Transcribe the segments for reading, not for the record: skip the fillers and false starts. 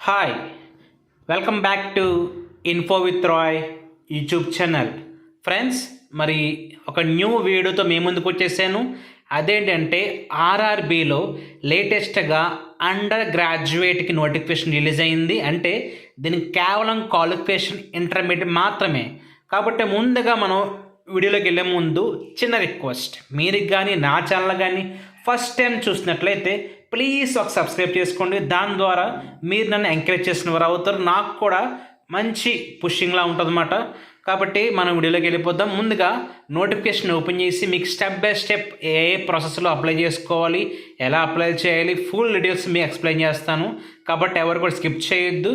Hi, welcome back to info with Roy YouTube channel. Friends, మరి ఒక new వీడియోతో మీ ముందుకు వచ్చేసాను. అదేంటంటే ఆర్ఆర్బిలో లేటెస్ట్గా అండర్ గ్రాడ్యుయేట్కి నోటిఫికేషన్ రిలీజ్ అయింది. అంటే దీనికి కేవలం క్వాలిఫికేషన్ ఇంటర్మీడియట్ మాత్రమే. కాబట్టి ముందుగా మనం వీడియోలోకి వెళ్ళే ముందు చిన్న రిక్వెస్ట్, మీరు కానీ నా ఛానల్ కానీ ఫస్ట్ టైం చూసినట్లయితే ప్లీజ్ ఒక సబ్స్క్రైబ్ చేసుకోండి. దాని ద్వారా మీరు నన్ను ఎంకరేజ్ చేసిన వారు అవుతారు, నాకు కూడా మంచి పుషింగ్లా ఉంటుందన్నమాట. కాబట్టి మనం వీడియోలోకి వెళ్ళిపోతాం. ముందుగా నోటిఫికేషన్ ఓపెన్ చేసి మీకు స్టెప్ బై స్టెప్ ఏ ప్రాసెస్లో అప్లై చేసుకోవాలి, ఎలా అప్లై చేయాలి, ఫుల్ డీటెయిల్స్ మీకు ఎక్స్ప్లెయిన్ చేస్తాను. కాబట్టి ఎవరు కూడా స్కిప్ చేయొద్దు.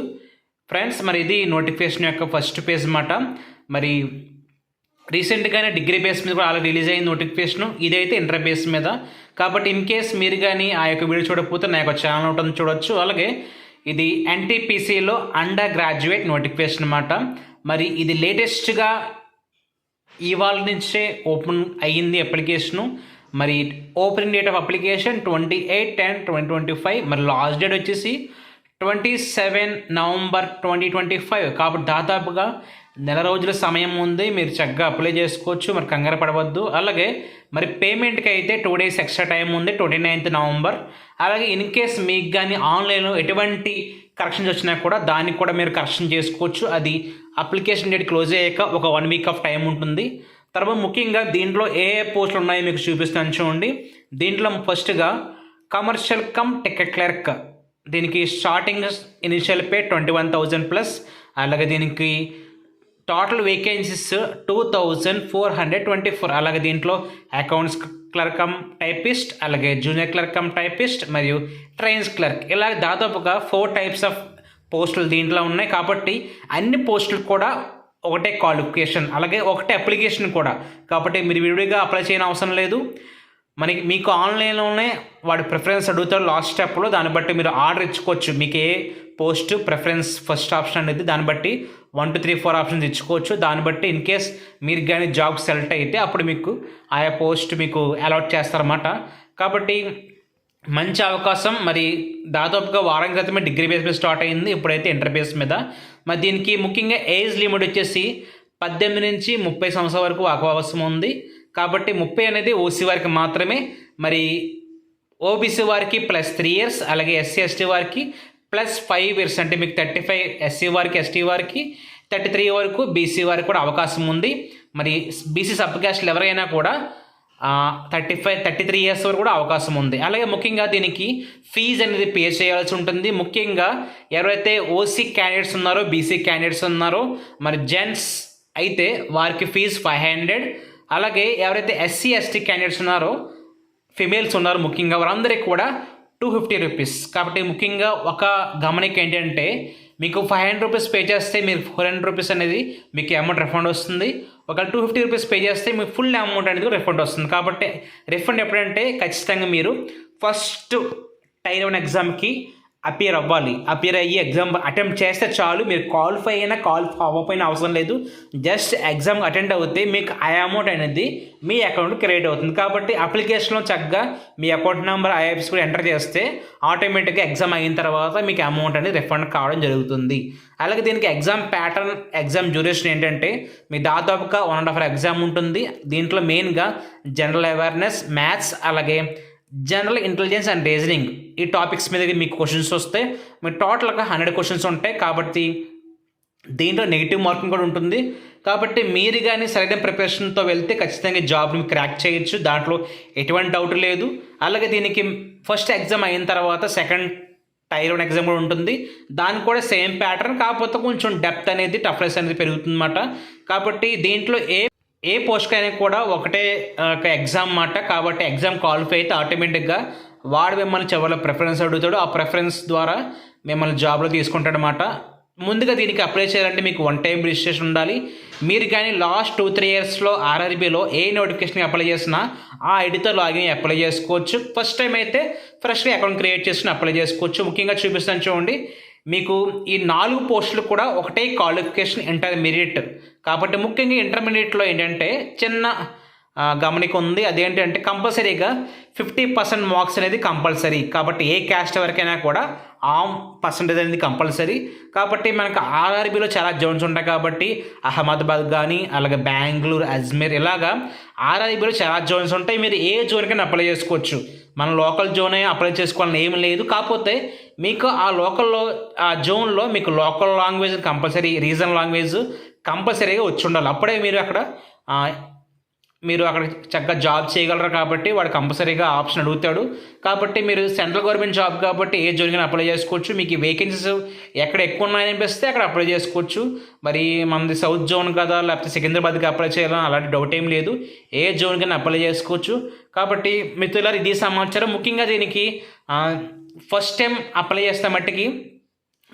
ఫ్రెండ్స్, మరి ఇది నోటిఫికేషన్ యొక్క ఫస్ట్ పేజ్ అన్నమాట. మరి రీసెంట్గానే డిగ్రీ బేస్ మీద కూడా అలా రిలీజ్ అయింది నోటిఫికేషన్. ఇదైతే ఇంటర్ బేస్ మీద. కాబట్టి ఇన్ కేస్ మీరు కానీ ఆ యొక్క వీడియో చూడకపోతే నా యొక్క ఛానల్ ఉంటుంది, చూడొచ్చు. అలాగే ఇది ఎన్టీపీసీలో అండర్ గ్రాడ్యుయేట్ నోటిఫికేషన్ అన్నమాట. మరి ఇది లేటెస్ట్గా ఇవాళ నుంచే ఓపెన్ అయ్యింది అప్లికేషను. మరి ఓపెనింగ్ డేట్ ఆఫ్ అప్లికేషన్ 28/10/2025. మరి లాస్ట్ డేట్ వచ్చేసి 27 నవంబర్ 2025. కాబట్టి దాదాపుగా నెల రోజుల సమయం ఉంది, మీరు చక్కగా అప్లై చేసుకోవచ్చు. మరి కంగారు పడవద్దు. అలాగే మరి పేమెంట్కి అయితే 2 days ఎక్స్ట్రా టైం ఉంది, 29th నవంబర్. అలాగే ఇన్ కేస్ మీకు కానీ ఆన్లైన్లో ఎటువంటి కరెక్షన్స్ వచ్చినా కూడా దానికి కూడా మీరు కరెక్షన్ చేసుకోవచ్చు. అది అప్లికేషన్ డేట్ క్లోజ్ అయ్యాక ఒక 1 week ఆఫ్ టైం ఉంటుంది. తర్వాత ముఖ్యంగా దీంట్లో ఏ పోస్టులు ఉన్నాయో మీకు చూపిస్తాను చూడండి. దీంట్లో ఫస్ట్గా కమర్షియల్ కమ్ టికెట్ క్లర్క్, దీనికి స్టార్టింగ్ ఇనిషియల్ పే 21,000+. అలాగే దీనికి టోటల్ వేకెన్సీస్ 2,424. అలాగే దీంట్లో అకౌంట్స్ క్లర్క్ కమ్ టైపిస్ట్, అలాగే జూనియర్ క్లర్క్ కమ్ టైపిస్ట్ మరియు ట్రైన్స్ క్లర్క్, ఇలా దాదాపుగా 4 types ఆఫ్ పోస్టులు దీంట్లో ఉన్నాయి. కాబట్టి అన్ని పోస్టులు కూడా ఒకటే క్వాలిఫికేషన్, అలాగే ఒకటే అప్లికేషన్ కూడా. కాబట్టి మీరు విడివిడిగా అప్లై చేయని అవసరం లేదు. మీకు ఆన్లైన్లోనే వాడి ప్రిఫరెన్స్ అడుగుతారు లాస్ట్ స్టెప్లో. దాన్ని బట్టి మీరు ఆర్డర్ ఇచ్చుకోవచ్చు. మీకు ఏ పోస్ట్ ప్రిఫరెన్స్ ఫస్ట్ ఆప్షన్ అనేది దాన్ని బట్టి 1 2 3 4 ఆప్షన్స్ ఇచ్చుకోవచ్చు. దాన్ని బట్టి ఇన్ కేస్ మీరు కానీ జాబ్ సెలెక్ట్ అయితే అప్పుడు మీకు ఆయా పోస్ట్ మీకు అలాట్ చేస్తారన్నమాట. కాబట్టి మంచి అవకాశం. మరి దాదాపుగా వారం క్రితమే డిగ్రీ బేస్ మీద స్టార్ట్ అయింది, ఇప్పుడైతే ఇంటర్ బేస్ మీద. మరి దీనికి ముఖ్యంగా ఏజ్ లిమిట్ వచ్చేసి 18 నుంచి 30 సంవత్సరాల వరకు అవకాశం ఉంది. కాబట్టి 30 అనేది ఓసీ వారికి మాత్రమే. మరి ఓబీసీ వారికి +3 years, అలాగే ఎస్సీ ఎస్టీ వారికి +5 years. అంటే మీకు 35 ఎస్సీ వారికి, ఎస్టీ వారికి 33 వరకు బీసీ వారికి కూడా అవకాశం ఉంది. మరి బీసీ సబ్ క్యాస్ట్లు ఎవరైనా కూడా 33 years వరకు కూడా అవకాశం ఉంది. అలాగే ముఖ్యంగా దీనికి ఫీజు అనేది పే చేయాల్సి ఉంటుంది. ముఖ్యంగా ఎవరైతే ఓసీ క్యాండిడేట్స్ ఉన్నారో, బీసీ క్యాండిడేట్స్ ఉన్నారో, మరి జెంట్స్ అయితే వారికి ఫీజు 500. అలాగే ఎవరైతే ఎస్సీ ఎస్టీ క్యాండిడేట్స్ ఉన్నారో, ఫిమేల్స్ ఉన్నారు ముఖ్యంగా, వారందరికీ కూడా 250 rupees. కాబట్టి ముఖ్యంగా ఒక గమనిక ఏంటంటే మీకు 500 rupees పే చేస్తే మీరు 400 rupees అనేది మీకు అమౌంట్ రిఫండ్ వస్తుంది. ఒక 250 rupees పే చేస్తే మీకు ఫుల్ అమౌంట్ అనేది రిఫండ్ వస్తుంది. కాబట్టి రిఫండ్ ఎప్పుడంటే ఖచ్చితంగా మీరు ఫస్ట్ Tier 1 ఎగ్జామ్కి అపియర్ అవ్వాలి. అపియర్ అయ్యి ఎగ్జామ్ అటెంప్ట్ చేస్తే చాలు. మీరు క్వాలిఫై అయినా క్వాలిఫై అవ్వకపోయినా అవసరం లేదు. జస్ట్ ఎగ్జామ్ అటెండ్ అవుతే మీకు ఆ అమౌంట్ అనేది మీ అకౌంట్ క్రియేట్ అవుతుంది. కాబట్టి అప్లికేషన్లో చక్కగా మీ అకౌంట్ నెంబర్, ఐఎఫ్ఎస్ కూడా ఎంటర్ చేస్తే ఆటోమేటిక్గా ఎగ్జామ్ అయిన తర్వాత మీకు అమౌంట్ అనేది రిఫండ్ కావడం జరుగుతుంది. అలాగే దీనికి ఎగ్జామ్ ప్యాటర్న్, ఎగ్జామ్ డ్యూరేషన్ ఏంటంటే మీ దాదాపుగా 1.5 hour ఎగ్జామ్ ఉంటుంది. దీంట్లో మెయిన్గా జనరల్ అవేర్నెస్, మ్యాథ్స్, అలాగే జనరల్ ఇంటెలిజెన్స్ అండ్ రీజనింగ్, ఈ టాపిక్స్ మీద మీకు క్వశ్చన్స్ వస్తాయి. మీకు టోటల్గా 100 questions ఉంటాయి. కాబట్టి దీంట్లో నెగిటివ్ మార్కింగ్ కూడా ఉంటుంది. కాబట్టి మీరు కానీ సరైన ప్రిపరేషన్తో వెళ్తే ఖచ్చితంగా జాబ్ని క్రాక్ చేయొచ్చు, దాంట్లో ఎటువంటి డౌట్ లేదు. అలాగే దీనికి ఫస్ట్ ఎగ్జామ్ అయిన తర్వాత సెకండ్ Tier 1 ఎగ్జామ్ కూడా ఉంటుంది. దానికి కూడా సేమ్ ప్యాటర్న్, కాకపోతే కొంచెం డెప్త్ అనేది, టఫ్నెస్ అనేది పెరుగుతుందన్నమాట. కాబట్టి దీంట్లో ఏ పోస్ట్కి అయినా కూడా ఒకటే ఎగ్జామ్ మాట. కాబట్టి ఎగ్జామ్ క్వాలిఫై అయితే ఆటోమేటిక్గా వాడు మిమ్మల్ని చివరిలో ప్రిఫరెన్స్ అడుగుతాడు. ఆ ప్రిఫరెన్స్ ద్వారా మిమ్మల్ని జాబ్లో తీసుకుంటాడు అన్నమాట. ముందుగా దీనికి అప్లై చేయాలంటే మీకు 1 time రిజిస్ట్రేషన్ ఉండాలి. మీరు కానీ లాస్ట్ 2 3 yearsలో ఆర్ఆర్బీలో ఏ నోటిఫికేషన్కి అప్లై చేసినా ఆ ఐడితో లాగిన్ అప్లై చేసుకోవచ్చు. ఫస్ట్ టైం అయితే ఫ్రెష్గా అకౌంట్ క్రియేట్ చేసుకుని అప్లై చేసుకోవచ్చు. ముఖ్యంగా చూపిస్తాను చూడండి. మీకు ఈ 4 పోస్టులు కూడా ఒకటే క్వాలిఫికేషన్ ఇంటర్మీడియట్. కాబట్టి ముఖ్యంగా ఇంటర్మీడియట్లో ఏంటంటే చిన్న గమనిక ఉంది. అదేంటంటే కంపల్సరీగా 50% మార్క్స్ అనేది కంపల్సరీ. కాబట్టి ఏ క్యాస్ట్ వరకైనా కూడా ఆ పర్సంటేజ్ అనేది కంపల్సరీ. కాబట్టి మనకు ఆర్ఆర్బీలో చాలా జోన్స్ ఉంటాయి కాబట్టి అహ్మదాబాద్ కానీ అలాగే బెంగళూరు, అజ్మీర్ ఇలాగా ఆర్ఆర్బీలో చాలా జోన్స్ ఉంటాయి. మీరు ఏ జోన్కైనా అప్లై చేసుకోవచ్చు. మన లోకల్ జోనే అప్లై చేసుకోవాలని ఏమి లేదు. కాకపోతే మీకు ఆ లోకల్లో ఆ జోన్లో మీకు local language compulsory, regional language కంపల్సరీగా వచ్చి ఉండాలి. అప్పుడే మీరు అక్కడ చక్కగా జాబ్ చేయగలరు. కాబట్టి వాడు కంపల్సరీగా ఆప్షన్ అడుగుతాడు. కాబట్టి మీరు సెంట్రల్ గవర్నమెంట్ జాబ్ కాబట్టి ఏ జోన్కి అప్లై చేసుకోవచ్చు. మీకు ఈ వేకెన్సీస్ ఎక్కడ ఎక్కువ ఉన్నాయనిపిస్తే అక్కడ అప్లై చేసుకోవచ్చు. మరి మనది సౌత్ జోన్ కదా, లేకపోతే సికింద్రాబాద్కి అప్లై చేయాలని అలాంటి డౌట్ ఏం లేదు. ఏ జోన్కైనా అప్లై చేసుకోవచ్చు. కాబట్టి మిత్రులారా ఇది సమాచారం. ముఖ్యంగా దీనికి ఫస్ట్ టైం అప్లై చేస్తే మట్టికి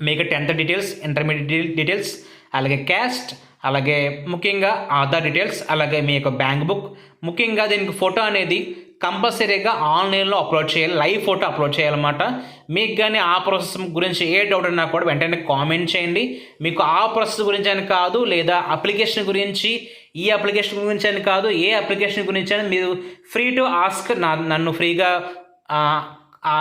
మీకు 10th డీటెయిల్స్, ఇంటర్మీడియట్ డీటెయిల్స్, అలాగే క్యాస్ట్, అలాగే ముఖ్యంగా ఆధార్ డీటెయిల్స్, అలాగే మీ యొక్క బ్యాంక్ బుక్, ముఖ్యంగా దీనికి ఫోటో అనేది కంపల్సరీగా ఆన్లైన్లో అప్లోడ్ చేయాలి. లైవ్ ఫోటో అప్లోడ్ చేయాలన్నమాట. మీకు కానీ ఆ ప్రాసెస్ గురించి ఏ డౌట్ ఉన్నా కూడా వెంటనే కామెంట్ చేయండి. మీకు ఆ ప్రాసెస్ గురించి అని కాదు, లేదా అప్లికేషన్ గురించి, ఈ అప్లికేషన్ గురించి అని కాదు, ఏ అప్లికేషన్ గురించి అని మీరు ఫ్రీ టు ఆస్క్, నన్ను ఫ్రీగా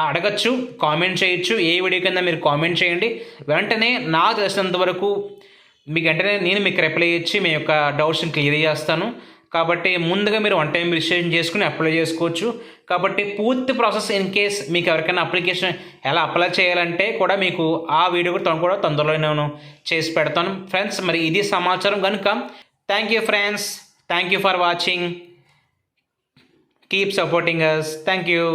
అడగచ్చు, కామెంట్ చేయొచ్చు. ఏ వీడియో కింద మీరు కామెంట్ చేయండి. వెంటనే నాకు తెలిసినంత వరకు నేను మీకు రిప్లై ఇచ్చి మీ యొక్క డౌట్స్ని క్లియర్ చేస్తాను. కాబట్టి ముందుగా మీరు వన్ టైం రిజిస్ట్రేషన్ చేసుకుని అప్లై చేసుకోవచ్చు. కాబట్టి పూర్తి ప్రాసెస్ ఇన్ కేస్ మీకు ఎవరికైనా అప్లికేషన్ ఎలా అప్లై చేయాలంటే కూడా మీకు ఆ వీడియో కూడా తొందరలో నేను చేసి పెడతాను ఫ్రెండ్స్. మరి ఇది సమాచారం కనుక thank you friends, thank you for watching, keep supporting us, thank you.